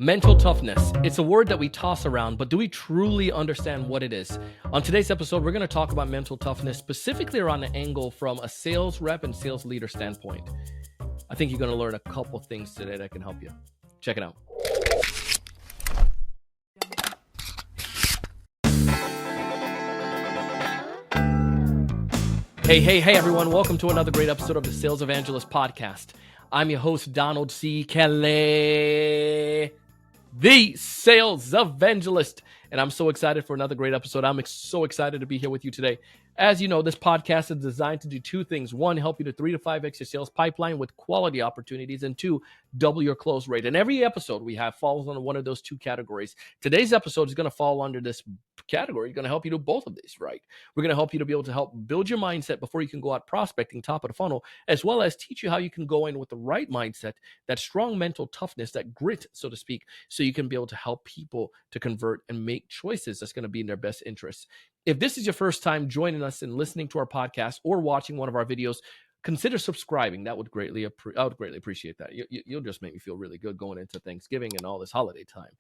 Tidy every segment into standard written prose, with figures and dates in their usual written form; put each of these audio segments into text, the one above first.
Mental toughness. It's a word that we toss around, but do we truly understand what it is? On today's episode, we're going to talk about mental toughness, specifically around the angle from a sales rep and sales leader standpoint. I think you're going to learn a couple things today that can help you. Check it out. Hey, everyone. Welcome to another great episode of the Sales Evangelist Podcast. I'm your host, Donald C. Kelly, the Sales Evangelist. And I'm so excited for another great episode. I'm so excited to be here with you today. As you know, this podcast is designed to do two things. One, help you to 3 to 5x your sales pipeline with quality opportunities. And two, double your close rate. And every episode we have falls under one of those two categories. Today's episode is going to fall under this category. It's going to help you do both of these, right? We're going to help you to be able to help build your mindset before you can go out prospecting, top of the funnel, as well as teach you how you can go in with the right mindset, that strong mental toughness, that grit, so to speak, so you can be able to help people to convert and make choices that's going to be in their best interests. If this is your first time joining us and listening to our podcast or watching one of our videos, consider subscribing. I would greatly appreciate that. You'll just make me feel really good going into Thanksgiving and all this holiday time.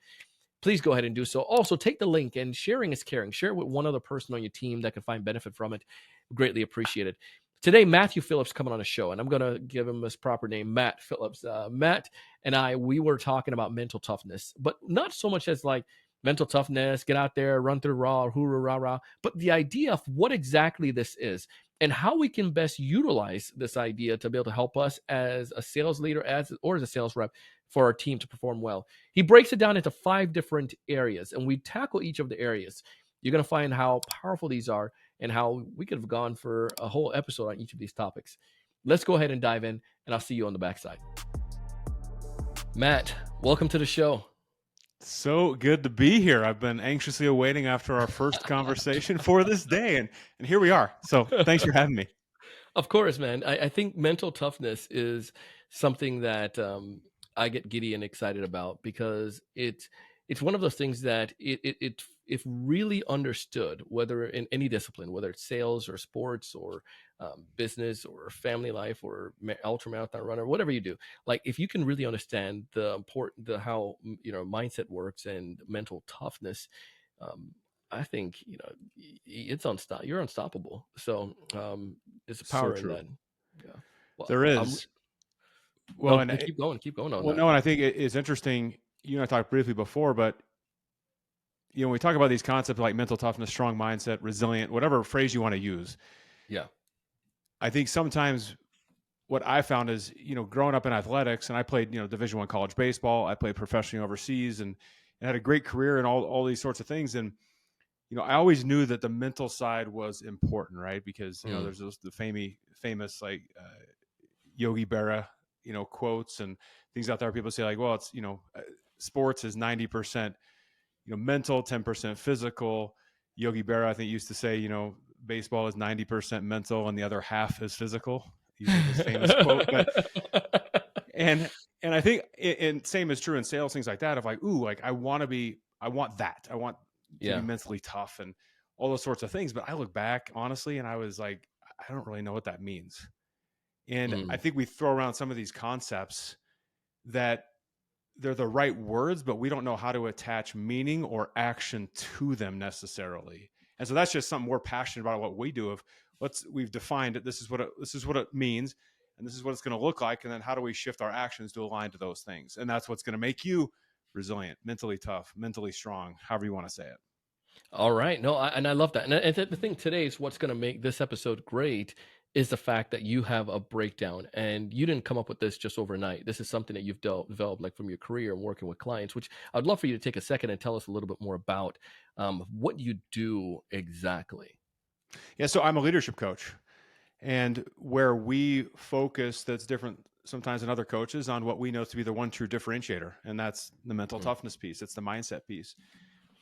Please go ahead and do so. Also, take the link, and sharing is caring. Share it with one other person on your team that can find benefit from it. Greatly appreciated. Today, Matthew Phillips coming on the show, and I'm going to give him his proper name, Matt Phillips. Matt and we were talking about mental toughness, but not so much as like mental toughness, get out there, run through raw, hoorah, rah, rah, but the idea of what exactly this is and how we can best utilize this idea to be able to help us as a sales leader or as a sales rep for our team to perform well. He breaks it down into 5 different areas, and we tackle each of the areas. You're going to find how powerful these are and how we could have gone for a whole episode on each of these topics. Let's go ahead and dive in, and I'll see you on the backside. Matt, welcome to the show. So good to be here. I've been anxiously awaiting after our first conversation for this day, and here we are. So thanks for having me. Of course, man. I think mental toughness is something that I get giddy and excited about because it's one of those things that if really understood, whether in any discipline, whether it's sales or sports or business or family life or ultra marathon runner, whatever you do, like if you can really understand how mindset works and mental toughness, I think you're unstoppable. So there's a power in that. Yeah, well, There is. and keep going on that. No, and I think it is interesting. You and I talked briefly before, but when we talk about these concepts like mental toughness, strong mindset, resilient, whatever phrase you want to use. Yeah. I think sometimes what I found is, growing up in athletics, and I played, Division I college baseball, I played professionally overseas and had a great career and all these sorts of things. And, I always knew that the mental side was important, right? Because, there's the famous like Yogi Berra, quotes and things out there. People say like, well, it's, sports is 90%, mental, 10% physical. Yogi Berra, I think, used to say, baseball is 90% mental and the other half is physical. Using his famous quote. And I think, and same is true in sales, things like that, of like, ooh, like I want that. I want to be mentally tough and all those sorts of things. But I look back honestly, and I was like, I don't really know what that means. And I think we throw around some of these concepts that they're the right words, but we don't know how to attach meaning or action to them necessarily. And so that's just something we're passionate about what we do. We've defined it. This is what it means, and this is what it's going to look like. And then how do we shift our actions to align to those things? And that's what's going to make you resilient, mentally tough, mentally strong, however you want to say it. All right. No, I love that. And the thing today is what's going to make this episode great is the fact that you have a breakdown, and you didn't come up with this just overnight. This is something that you've developed like from your career and working with clients, which I'd love for you to take a second and tell us a little bit more about what you do exactly. Yeah. So I'm a leadership coach, and where we focus, that's different sometimes than other coaches, on what we know to be the one true differentiator. And that's the mental toughness piece. It's the mindset piece.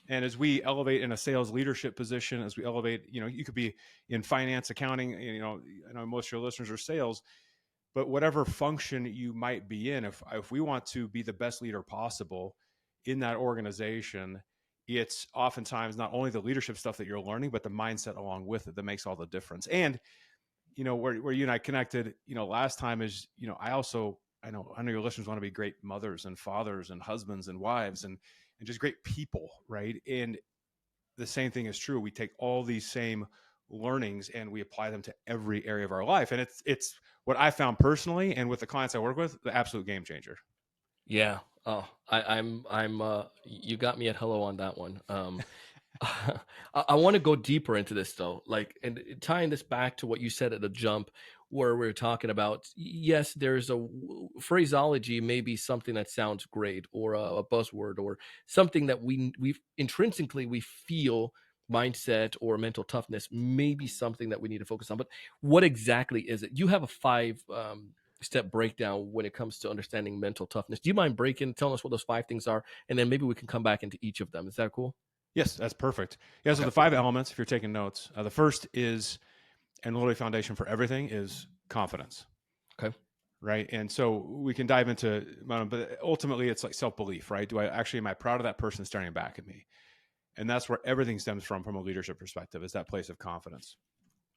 And as we elevate in a sales leadership position, as we elevate, you could be in finance, accounting, I know most of your listeners are sales, but whatever function you might be in, if we want to be the best leader possible in that organization, it's oftentimes not only the leadership stuff that you're learning, but the mindset along with it that makes all the difference. And, where you and I connected, last time is, I also I know your listeners want to be great mothers and fathers and husbands and wives and just great people, right? And the same thing is true. We take all these same learnings and we apply them to every area of our life. And it's what I found personally and with the clients I work with, the absolute game changer. Yeah. Oh, I'm you got me at hello on that one. I want to go deeper into this though, like, and tying this back to what you said at the jump, where we are talking about, yes, there's phraseology, maybe something that sounds great, or a buzzword, or something that we intrinsically we feel mindset or mental toughness, maybe something that we need to focus on. But what exactly is it? You have a five step breakdown when it comes to understanding mental toughness. Do you mind telling us what those five things are, and then maybe we can come back into each of them? Is that cool? Yes, that's perfect. Yeah. So Okay. the 5 elements, if you're taking notes, the first is, and literally foundation for everything, is confidence. Okay. Right. And so we can dive into, but ultimately it's like self-belief, right? Am I proud of that person staring back at me? And that's where everything stems from a leadership perspective, is that place of confidence.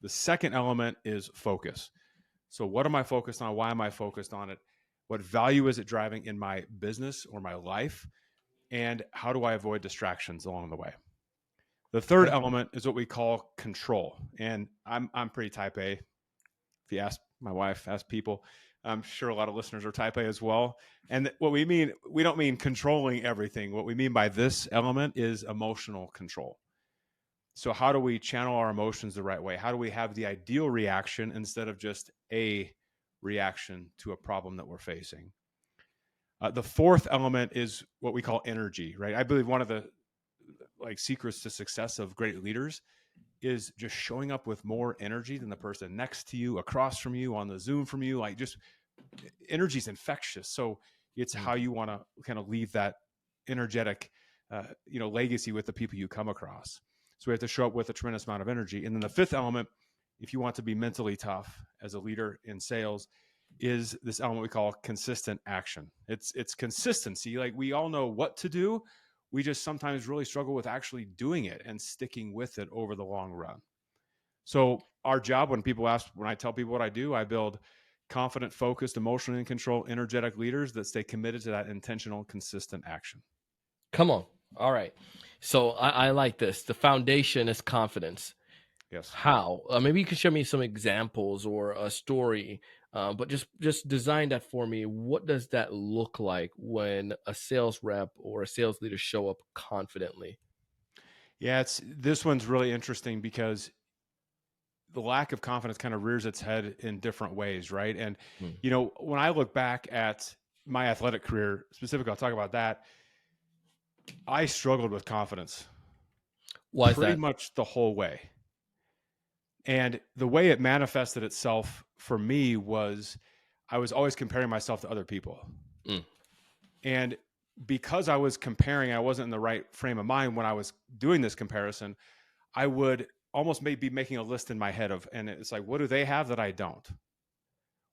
The second element is focus. So what am I focused on? Why am I focused on it? What value is it driving in my business or my life? And how do I avoid distractions along the way? The third Okay. element is what we call control. And I'm pretty type A. If you ask my wife, ask people, I'm sure a lot of listeners are type A as well. And what we mean, we don't mean controlling everything. What we mean by this element is emotional control. So how do we channel our emotions the right way? How do we have the ideal reaction instead of just a reaction to a problem that we're facing? The fourth element is what we call energy, right? I believe one of the secrets to success of great leaders is just showing up with more energy than the person next to you, across from you, on the Zoom from you. Like, just energy is infectious. So it's Mm. how you want to kind of leave that energetic, legacy with the people you come across. So we have to show up with a tremendous amount of energy. And then the fifth element, if you want to be mentally tough as a leader in sales, is this element we call consistent action. It's consistency. Like, we all know what to do. We just sometimes really struggle with actually doing it and sticking with it over the long run. So our job, when I tell people what I do, I build confident, focused, emotionally in control, energetic leaders that stay committed to that intentional, consistent action. Come on. All right. So I like this. The foundation is confidence. Yes. How? Maybe you could show me some examples or a story, but just design that for me. What does that look like when a sales rep or a sales leader show up confidently? Yeah, this one's really interesting because the lack of confidence kind of rears its head in different ways, right? And Hmm. when I look back at my athletic career, specifically, I'll talk about that. I struggled with confidence Why is pretty that? much the whole way. And the way it manifested itself for me was I was always comparing myself to other people. Mm. And because I was comparing, I wasn't in the right frame of mind when I was doing this comparison. I would almost be making a list in my head and it's like, what do they have that I don't?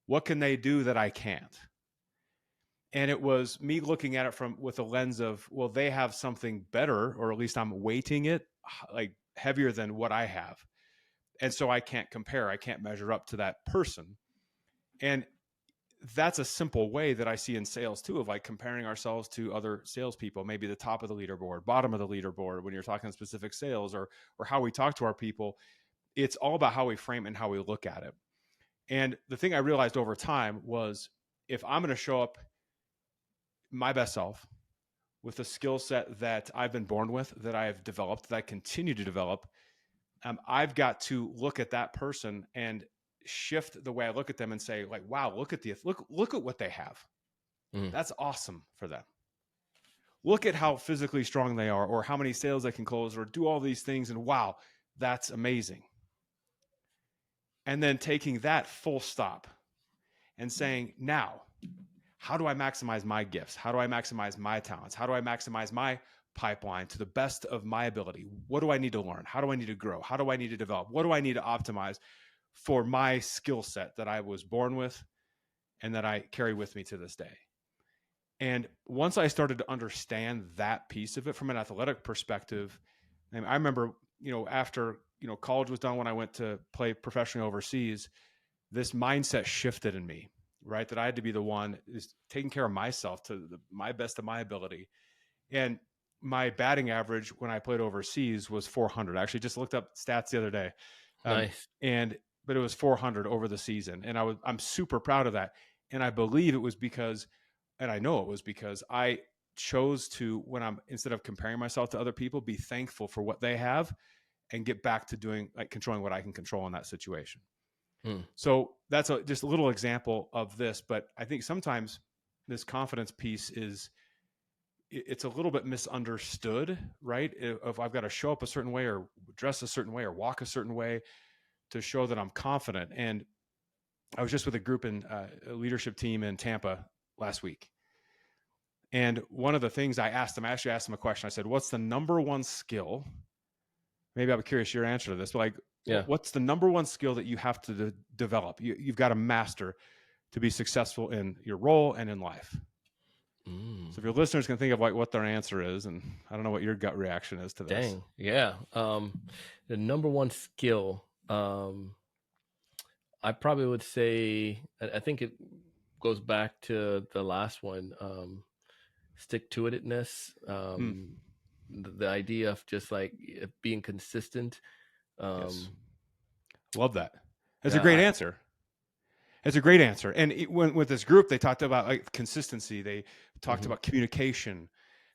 What can they do that I can't? And it was me looking at it with a lens of, well, they have something better, or at least I'm weighting it like heavier than what I have. And so I can't compare. I can't measure up to that person. And that's a simple way that I see in sales too, of like comparing ourselves to other salespeople, maybe the top of the leaderboard, bottom of the leaderboard, when you're talking specific sales or how we talk to our people. It's all about how we frame and how we look at it. And the thing I realized over time was, if I'm going to show up my best self with a skill set that I've been born with, that I have developed, that I continue to develop, I've got to look at that person and shift the way I look at them and say, like, wow, look at what they have. Mm. That's awesome for them. Look at how physically strong they are, or how many sales they can close, or do all these things. And wow, that's amazing. And then taking that full stop and saying, now, how do I maximize my gifts? How do I maximize my talents? How do I maximize my pipeline to the best of my ability? What do I need to learn? How do I need to grow? How do I need to develop? What do I need to optimize for my skill set that I was born with and that I carry with me to this day? And once I started to understand that piece of it from an athletic perspective, and I remember, after, college was done, when I went to play professionally overseas, this mindset shifted in me right? That I had to be the one is taking care of myself to my best of my ability. And my batting average when I played overseas was 400. I actually just looked up stats the other day. Nice. But it was 400 over the season. And I'm super proud of that. And I believe it was because, and I know it was because I chose to, instead of comparing myself to other people, be thankful for what they have and get back to doing, like, controlling what I can control in that situation. So that's just a little example of this. But I think sometimes this confidence piece it's a little bit misunderstood, right? If I've got to show up a certain way or dress a certain way or walk a certain way to show that I'm confident. And I was just with a group in a leadership team in Tampa last week. And one of the things I asked them a question. I said, what's the number one skill? Maybe I'm curious your answer to this, but what's the number one skill that you have to develop? You've got to master to be successful in your role and in life. So if your listeners can think of what their answer is, and I don't know what your gut reaction is to this. Dang. Yeah. The number one skill, I probably would say, I think it goes back to the last one, stick to itness. The idea of just like being consistent. Yes. Love that. That's a great answer. It's a great answer. And with this group, they talked about like consistency. They talked about communication.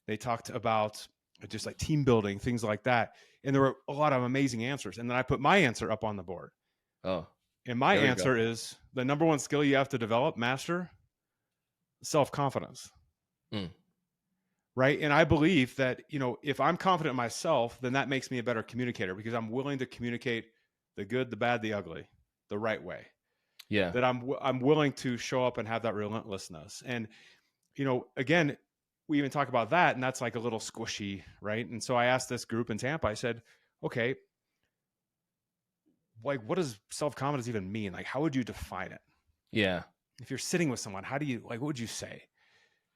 They talked about just like team building, things like that. And there were a lot of amazing answers. And then I put my answer up on the board. Oh, and my answer is the number one skill you have to develop, master, self-confidence. Right. And I believe that, if I'm confident in myself, then that makes me a better communicator because I'm willing to communicate the good, the bad, the ugly, the right way. Yeah. That I'm willing to show up and have that relentlessness. And, again, we even talk about that, and that's like a little squishy, right? And so I asked this group in Tampa, I said, okay, like, what does self-confidence even mean? Like, how would you define it? Yeah. If you're sitting with someone, what would you say?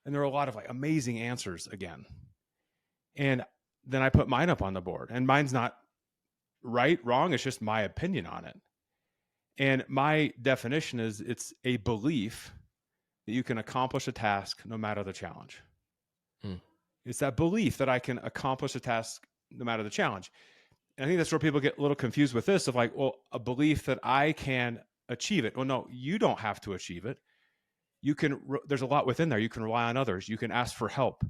And there were a lot of like amazing answers again. And then I put mine up on the board, and mine's not right, wrong. It's just my opinion on it. And my definition is it's a belief that you can accomplish a task no matter the challenge. It's that belief that I can accomplish a task no matter the challenge. And I think that's where people get a little confused with this of like, well, a belief that I can achieve it. Well, no, you don't have to achieve it. There's a lot within there. You can rely on others. You can ask for help.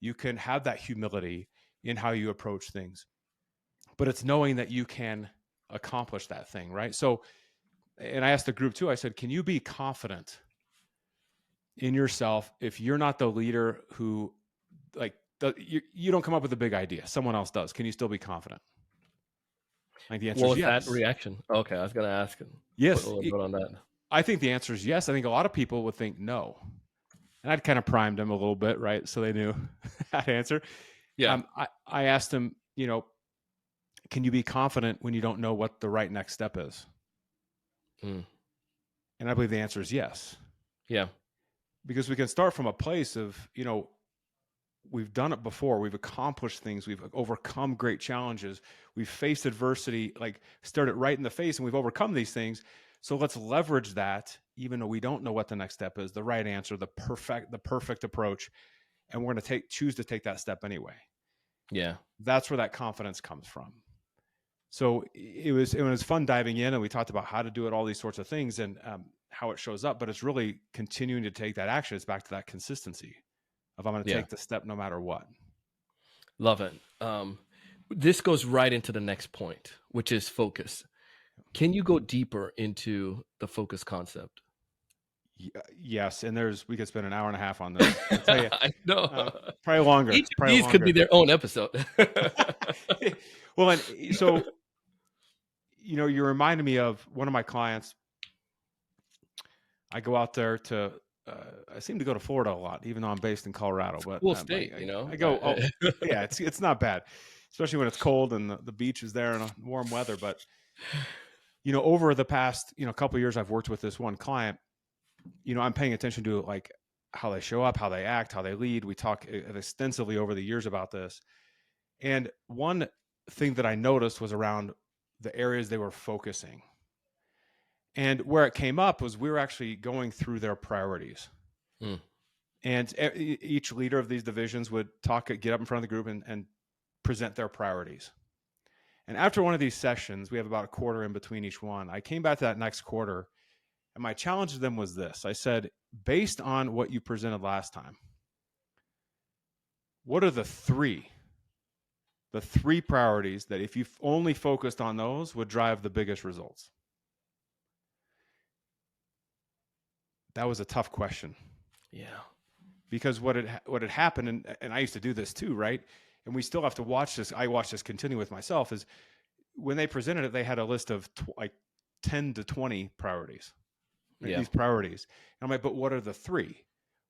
You can have that humility in how you approach things. But it's knowing that you can accomplish that thing, right? So, and I asked the group too, I said, can you be confident in yourself if you're not the leader who, like, you don't come up with a big idea, someone else does? Can you still be confident? Like the answer is yes. What was that reaction? Okay, I was going to ask him. Yes. Put a little bit on that. I think the answer is yes. I think a lot of people would think no. And I'd kind of primed them a little bit, right? So they knew how to answer. Yeah. I asked them, can you be confident when you don't know what the right next step is? And I believe the answer is yes. Yeah. Because we can start from a place of, we've done it before. We've accomplished things. We've overcome great challenges. We've faced adversity, like stared it right in the face, and we've overcome these things. So let's leverage that, even though we don't know what the next step is, the right answer, the perfect approach, and we're going to choose to take that step anyway. Yeah. That's where that confidence comes from. So it was fun diving in, and we talked about how to do it, all these sorts of things, and how it shows up. But it's really continuing to take that action. It's back to that consistency of I'm going to take the step no matter what. Love it. This goes right into the next point, which is focus. Can you go deeper into the focus concept? Yes, and we could spend an hour and a half on this. I'll tell you, I know. Probably longer. Each of these could be their own episode. Well, and so, you reminded me of one of my clients. I go out there I seem to go to Florida a lot, even though I'm based in Colorado. But cool state, I go. Oh, yeah, it's not bad, especially when it's cold and the beach is there and warm weather. But over the past couple of years, I've worked with this one client. I'm paying attention to like how they show up, how they act, how they lead. We talk extensively over the years about this. And one thing that I noticed was around the areas they were focusing. And where it came up was we were actually going through their priorities. Mm. And each leader of these divisions would get up in front of the group and present their priorities. And after one of these sessions, we have about a quarter in between each one. I came back to that next quarter, and my challenge to them was this. I said, based on what you presented last time, what are the three priorities that if you only focused on those would drive the biggest results? That was a tough question. Yeah. Because what had happened, and I used to do this too, right? And we still have to watch this. I watch this continue with myself. Is when they presented it, they had a list of like 10 to 20 priorities. Right? Yeah. These priorities. And I'm like, but what are the three?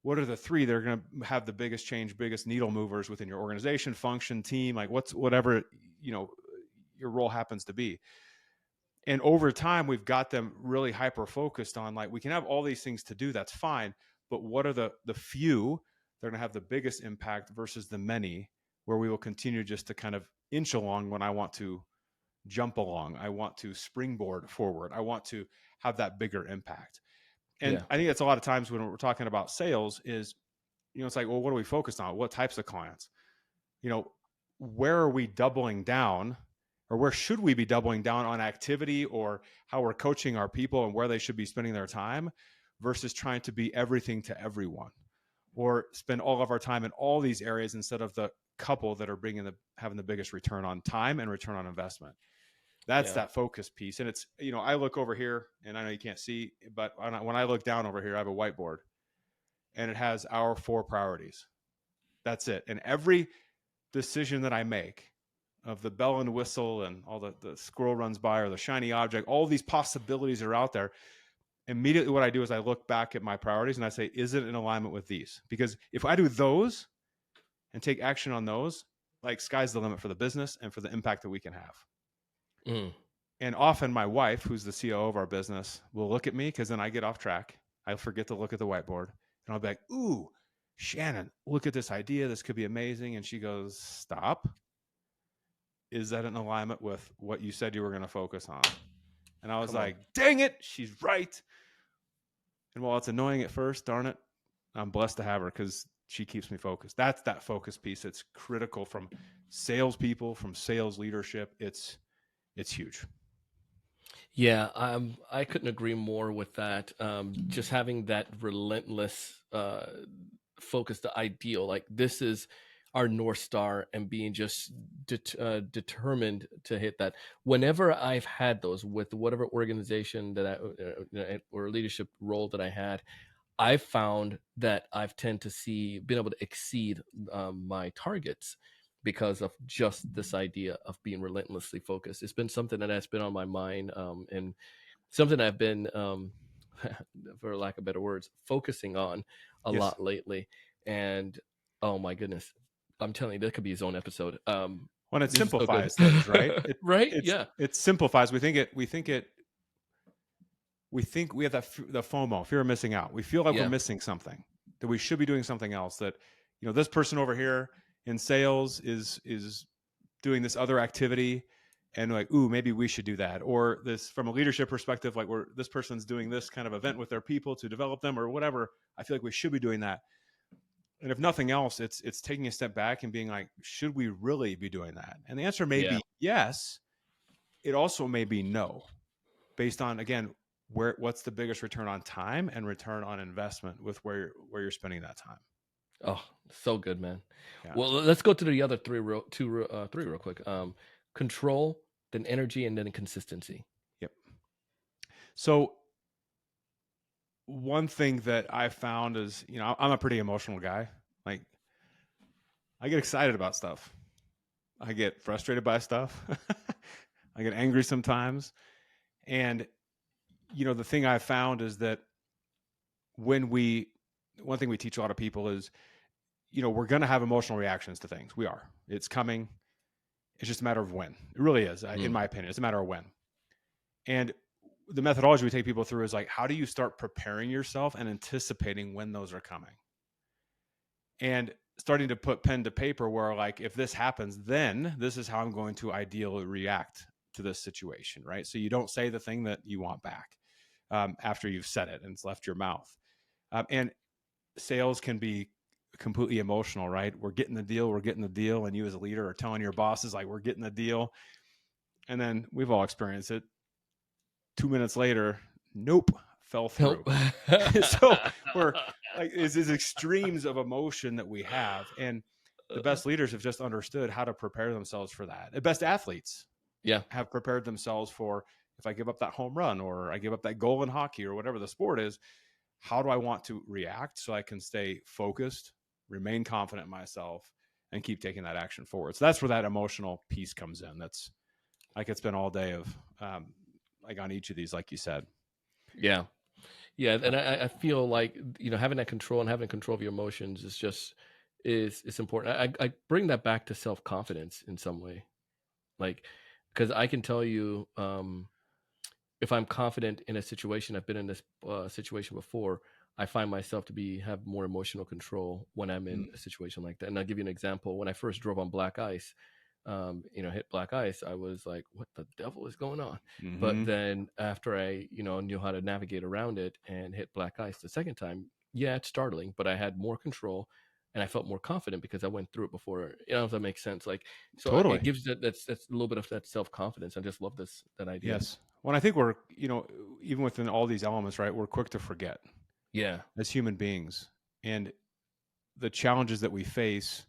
What are the three that are going to have the biggest change, biggest needle movers within your organization, function, team, like whatever, your role happens to be. And over time, we've got them really hyper focused on, like, we can have all these things to do. That's fine. But what are the few that are going to have the biggest impact versus the many, where we will continue just to kind of inch along when I want to jump along. I want to springboard forward. I want to have that bigger impact. And I think that's a lot of times when we're talking about sales is, it's like, well, what are we focused on? What types of clients? Where are we doubling down, or where should we be doubling down on activity, or how we're coaching our people and where they should be spending their time, versus trying to be everything to everyone, or spend all of our time in all these areas instead of the couple that are having the biggest return on time and return on investment. That's that focus piece. And it's, I look over here, and I know you can't see, but when I look down over here, I have a whiteboard, and it has our 4 priorities. That's it. And every decision that I make, of the bell and whistle and all the squirrel runs by or the shiny object, all these possibilities are out there. Immediately what I do is I look back at my priorities and I say, is it in alignment with these? Because if I do those and take action on those, like, sky's the limit for the business and for the impact that we can have. Mm. And often my wife, who's the COO of our business, will look at me, because then I get off track. I forget to look at the whiteboard, and I'll be like, ooh, Shannon, look at this idea. This could be amazing. And she goes, stop. Is that in alignment with what you said you were going to focus on? And I was like, dang it, she's right. And while it's annoying at first, darn it, I'm blessed to have her, because she keeps me focused. That's that focus piece. It's critical from salespeople, from sales leadership. It's huge. Yeah, I couldn't agree more with that. Just having that relentless focus, the ideal, like, this is our North Star, and being just determined to hit that. Whenever I've had those with whatever organization that or leadership role that I had, I've found that I've been able to exceed my targets, because of just this idea of being relentlessly focused. It's been something that has been on my mind, and something I've been, for lack of better words, focusing on a lot lately. And oh my goodness, I'm telling you, that could be his own episode. When it simplifies things, right? Right? It simplifies. We think we have the FOMO, fear of missing out. We feel like we're missing something, that we should be doing something else, that, this person over here in sales is doing this other activity, and like, ooh, maybe we should do that. Or this, from a leadership perspective, like, this person's doing this kind of event with their people to develop them or whatever. I feel like we should be doing that. And if nothing else, it's taking a step back and being like, should we really be doing that? And the answer may be yes. It also may be no, based on, again, what's the biggest return on time and return on investment with where you're spending that time. Oh, so good, man. Yeah. Well, let's go to the other three real quick. Control, then energy, and then consistency. Yep. So one thing that I found is, I'm a pretty emotional guy. Like, I get excited about stuff. I get frustrated by stuff. I get angry sometimes. And, the thing I found is that one thing we teach a lot of people is, we're going to have emotional reactions to things. We are. It's coming. It's just a matter of when. It really is, in my opinion. It's a matter of when. And the methodology we take people through is like, how do you start preparing yourself and anticipating when those are coming? And starting to put pen to paper where, like, if this happens, then this is how I'm going to ideally react to this situation, right? So you don't say the thing that you want back. after you've said it and it's left your mouth. And sales can be completely emotional, right? We're getting the deal. And you as a leader are telling your bosses, like, we're getting the deal. And then we've all experienced it. 2 minutes later, nope, fell through. Nope. So we're like, it's these extremes of emotion that we have. And the best leaders have just understood how to prepare themselves for that. The best athletes Yeah. have prepared themselves for, if I give up that home run or I give up that goal in hockey or whatever the sport is, how do I want to react so I can stay focused, remain confident in myself, and keep taking that action forward? So that's where that emotional piece comes in. That's, I could spend all day of like on each of these, like you said. Yeah. Yeah. And I feel like, having that control and having control of your emotions is just, it's important. I bring that back to self-confidence in some way. Like, because I can tell you, if I'm confident in a situation, I've been in this situation before, I find myself to have more emotional control when I'm in a situation like that. And I'll give you an example. When I first drove on black ice, hit black ice, I was like, what the devil is going on? Mm-hmm. But then after I, knew how to navigate around it and hit black ice the second time, yeah, it's startling, but I had more control and I felt more confident because I went through it before. If that makes sense. Like, so Totally. it gives that's a little bit of that self-confidence. I just love that idea. Yes. Well, I think we're, even within all these elements, right, we're quick to forget. Yeah. As human beings. And the challenges that we face,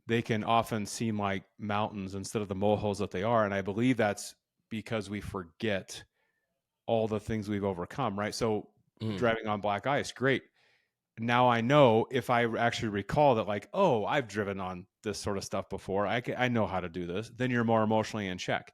they can often seem like mountains instead of the molehills that they are. And I believe that's because we forget all the things we've overcome, right? So driving on black ice, great. Now I know, if I actually recall that, like, oh, I've driven on this sort of stuff before, I know how to do this, then you're more emotionally in check.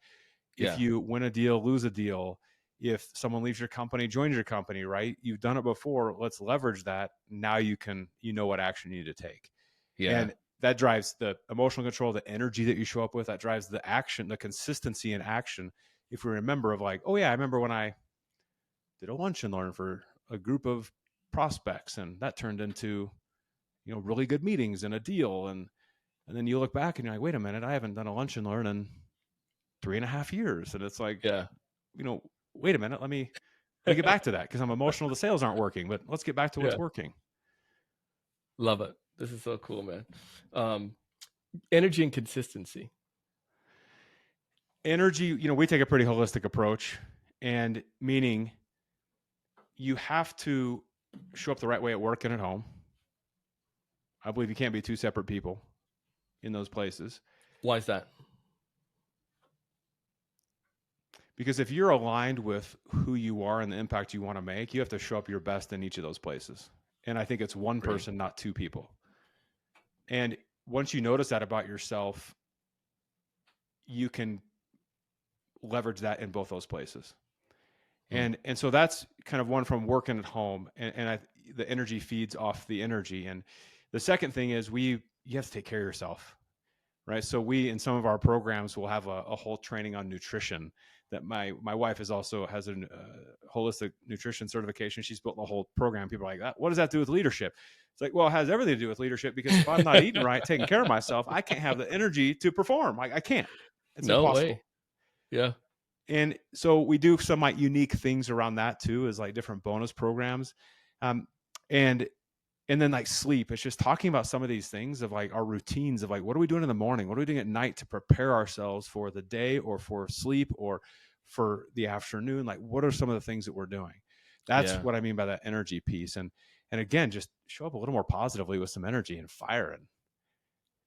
Yeah. If you win a deal, lose a deal, if someone leaves your company, joins your company, right? You've done it before. Let's leverage that. Now you know what action you need to take. Yeah. And that drives the emotional control, the energy that you show up with, that drives the action, the consistency in action. If we remember of, like, oh yeah, I remember when I did a lunch and learn for a group of prospects, and that turned into, really good meetings and a deal. And then you look back and you're like, wait a minute, I haven't done a lunch and learn in 3.5 years. And it's like, Yeah. Wait a minute, let me get back to that, because I'm emotional. The sales aren't working, but let's get back to what's working. Love it. This is so cool, man. Energy and consistency. Energy, we take a pretty holistic approach, and meaning you have to show up the right way at work and at home. I believe you can't be two separate people in those places. Why is that? Because if you're aligned with who you are and the impact you want to make, you have to show up your best in each of those places. And I think it's one person, not two people. And once you notice that about yourself, you can leverage that in both those places. And so that's kind of one from working at home, and the energy feeds off the energy. And the second thing is you have to take care of yourself, right? So we, in some of our programs, will have a whole training on nutrition. That my wife has a holistic nutrition certification. She's built the whole program. People are like, what does that do with leadership? It's like, well, it has everything to do with leadership, because if I'm not eating right, taking care of myself, I can't have the energy to perform. I can't. It's impossible. Way. Yeah. And so we do some like unique things around that too, as like different bonus programs. And then like sleep, it's just talking about some of these things of like our routines of like, what are we doing in the morning? What are we doing at night to prepare ourselves for the day or for sleep or for the afternoon? Like, what are some of the things that we're doing? That's what I mean by that energy piece. And again, just show up a little more positively with some energy and fire. And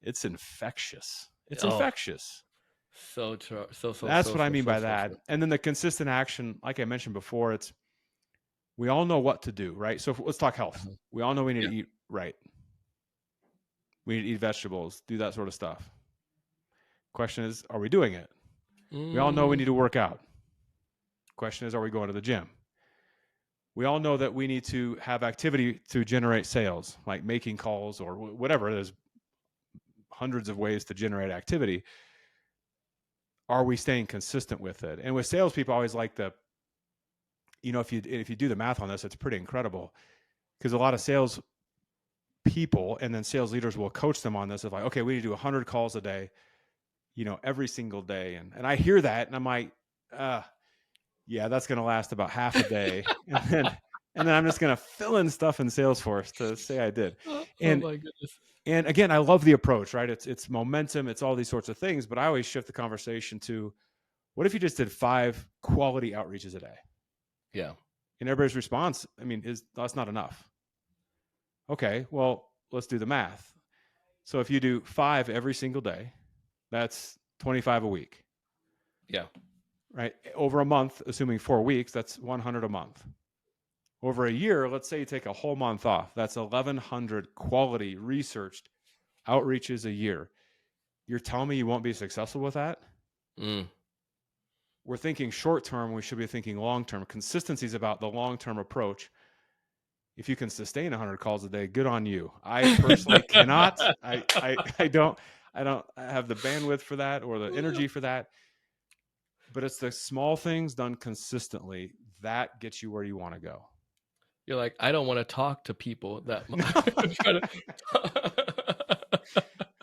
it's infectious. It's infectious. So true. That's what I mean by that. And then the consistent action, like I mentioned before, we all know what to do, right? So let's talk health. We all know we need to eat right. We need to eat vegetables, do that sort of stuff. Question is, are we doing it? We all know we need to work out. Question is, are we going to the gym? We all know that we need to have activity to generate sales, like making calls or whatever. There's hundreds of ways to generate activity. Are we staying consistent with it? And with salespeople, I always like if you do the math on this, it's pretty incredible, because a lot of sales people and then sales leaders will coach them on this of like, okay, we need to do 100 calls a day, every single day. And I hear that and I'm like, yeah, that's going to last about half a day. And then I'm just going to fill in stuff in Salesforce to say I did. Oh And my goodness. and again, I love the approach, right? It's momentum, it's all these sorts of things, but I always shift the conversation to, what if you just did 5 quality outreaches a day? Yeah. And everybody's response, that's not enough. Okay, well, let's do the math. So if you do 5 every single day, that's 25 a week. Yeah. Right? Over a month, assuming 4 weeks, that's 100 a month. Over a year, let's say you take a whole month off. That's 1,100 quality researched outreaches a year. You're telling me you won't be successful with that? We're thinking short term. We should be thinking long term. Consistency is about the long term approach. If you can sustain 100 calls a day, good on you. I personally cannot. I don't have the bandwidth for that or the energy for that. But it's the small things done consistently that gets you where you want to go. You're like, I don't want to talk to people that much.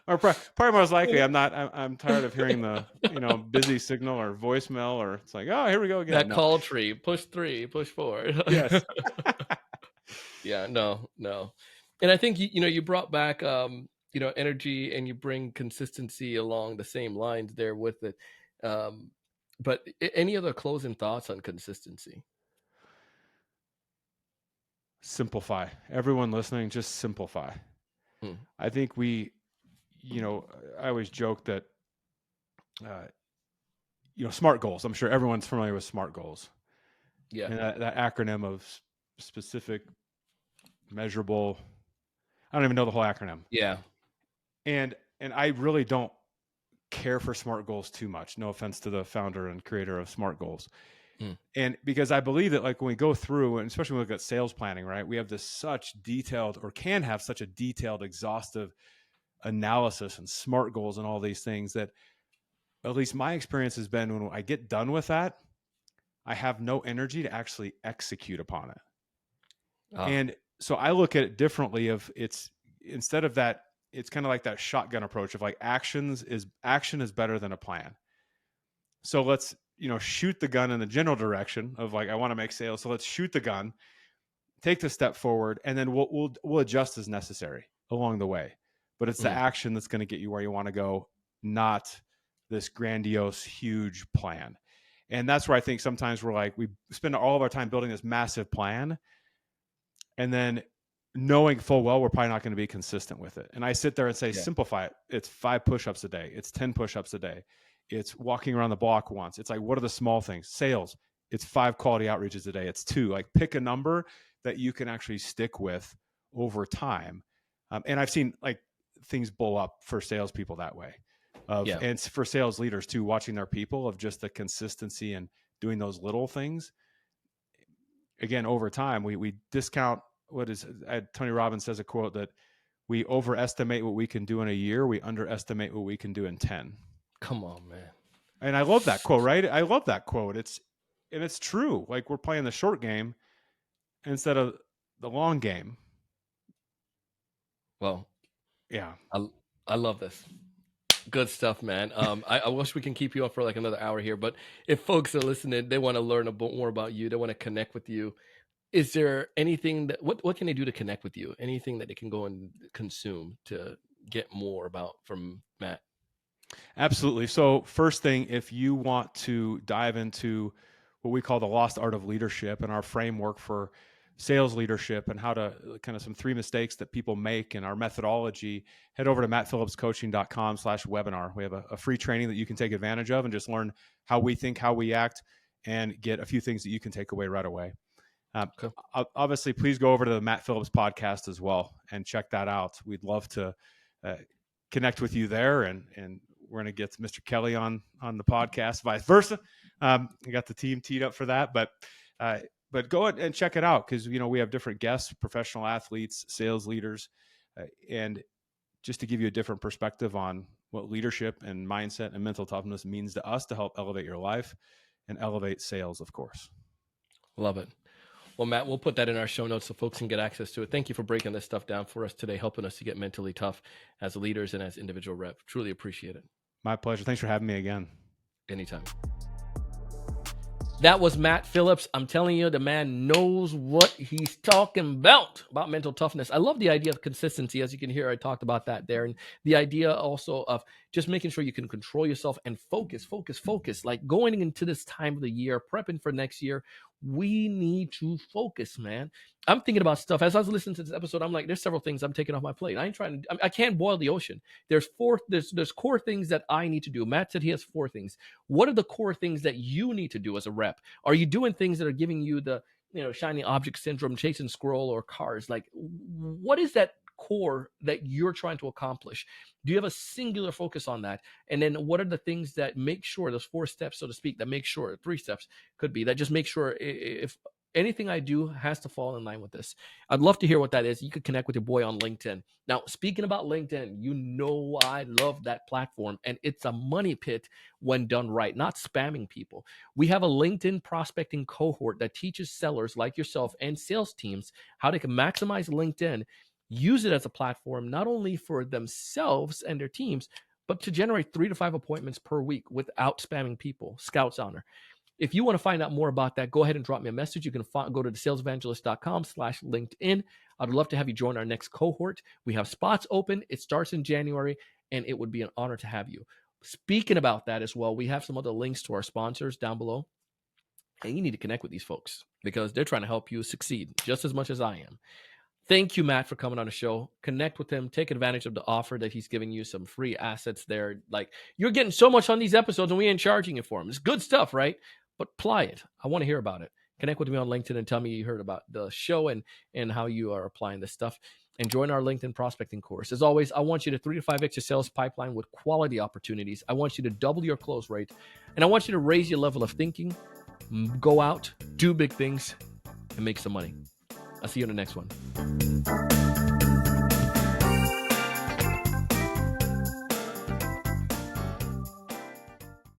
Or probably most likely, I'm tired of hearing the busy signal or voicemail, or it's like, oh, here we go again. That call tree, push 3, push 4. Yes. Yeah, no. And I think you brought back energy, and you bring consistency along the same lines there with it. But any other closing thoughts on consistency? Simplify. Everyone listening, just simplify. I think I always joke that, SMART goals. I'm sure everyone's familiar with SMART goals. Yeah. And that acronym of specific, measurable. I don't even know the whole acronym. Yeah. And I really don't care for SMART goals too much. No offense to the founder and creator of SMART goals. And because I believe that, like, when we go through, and especially when we look at sales planning, right, we have can have such a detailed, exhaustive analysis and SMART goals and all these things that, at least my experience has been, when I get done with that, I have no energy to actually execute upon it. And so I look at it differently. Instead of that, it's kind of like that shotgun approach of, like, action is better than a plan. So let's, shoot the gun in the general direction of, like, I want to make sales. So let's shoot the gun, take the step forward, and then we'll adjust as necessary along the way. But it's the action that's going to get you where you want to go, not this grandiose, huge plan. And that's where I think sometimes we spend all of our time building this massive plan, and then knowing full well we're probably not going to be consistent with it. And I sit there and say, simplify it. It's 5 push-ups a day. It's 10 push-ups a day. It's walking around the block once. It's like, what are the small things? Sales. It's 5 quality outreaches a day. It's 2. Like, pick a number that you can actually stick with over time. And I've seen, like, things blow up for salespeople that way. And for sales leaders too, watching their people, of just the consistency and doing those little things. Again, over time, we discount Tony Robbins says a quote that we overestimate what we can do in a year. We underestimate what we can do in 10. Come on, man. And I love that quote, right? I love that quote. It's true. Like, we're playing the short game instead of the long game. Well, yeah, I love this. Good stuff, man. I wish we can keep you up for like another hour here, but if folks are listening, they want to learn a bit more about you, they want to connect with you. Is there anything what can they do to connect with you? Anything that they can go and consume to get more from Matt? Absolutely. So first thing, if you want to dive into what we call the lost art of leadership and our framework for sales leadership and how to kind of some 3 mistakes that people make in our methodology, head over to mattphillipscoaching.com/webinar. We have a free training that you can take advantage of and just learn how we think, how we act, and get a few things that you can take away right away. Okay. Obviously, please go over to the Matt Phillips podcast as well and check that out. We'd love to connect with you there, and we're going to get Mr. Kelly on the podcast, vice versa. We got the team teed up for that, but go ahead and check it out, because we have different guests, professional athletes, sales leaders, and just to give you a different perspective on what leadership and mindset and mental toughness means to us to help elevate your life and elevate sales, of course. Love it. Well, Matt, we'll put that in our show notes so folks can get access to it. Thank you for breaking this stuff down for us today, helping us to get mentally tough as leaders and as individual rep. Truly appreciate it. My pleasure. Thanks for having me again. Anytime. That was Matt Phillips. I'm telling you, the man knows what he's talking about mental toughness. I love the idea of consistency. As you can hear, I talked about that there. And the idea also of just making sure you can control yourself and focus. Like going into this time of the year, prepping for next year, we need to focus, man. I'm thinking about stuff. As I was listening to this episode, I'm like, there's several things I'm taking off my plate. I can't boil the ocean. There's core things that I need to do. Matt said he has 4 things. What are the core things that you need to do as a rep? Are you doing things that are giving you the, shiny object syndrome, chasing squirrel or cars? Like, what is that core that you're trying to accomplish? Do you have a singular focus on that? And then what are the things that make sure, those 4 steps, so to speak, that make sure, 3 steps could be, that just make sure if anything I do has to fall in line with this. I'd love to hear what that is. You could connect with your boy on LinkedIn. Now, speaking about LinkedIn, you know I love that platform, and it's a money pit when done right, not spamming people. We have a LinkedIn prospecting cohort that teaches sellers like yourself and sales teams how they can maximize LinkedIn, use it as a platform, not only for themselves and their teams, but to generate 3 to 5 appointments per week without spamming people. Scouts honor. If you want to find out more about that, go ahead and drop me a message. You can go to thesalesevangelist.com/LinkedIn. I'd love to have you join our next cohort. We have spots open. It starts in January, and it would be an honor to have you. Speaking about that as well, we have some other links to our sponsors down below. And you need to connect with these folks because they're trying to help you succeed just as much as I am. Thank you, Matt, for coming on the show. Connect with him. Take advantage of the offer that he's giving you, some free assets there. Like, you're getting so much on these episodes and we ain't charging you for them. It's good stuff, right? But apply it. I want to hear about it. Connect with me on LinkedIn and tell me you heard about the show and how you are applying this stuff. And join our LinkedIn prospecting course. As always, I want you to 3 to 5x your sales pipeline with quality opportunities. I want you to double your close rate. And I want you to raise your level of thinking. Go out, do big things, and make some money. I'll see you in the next one.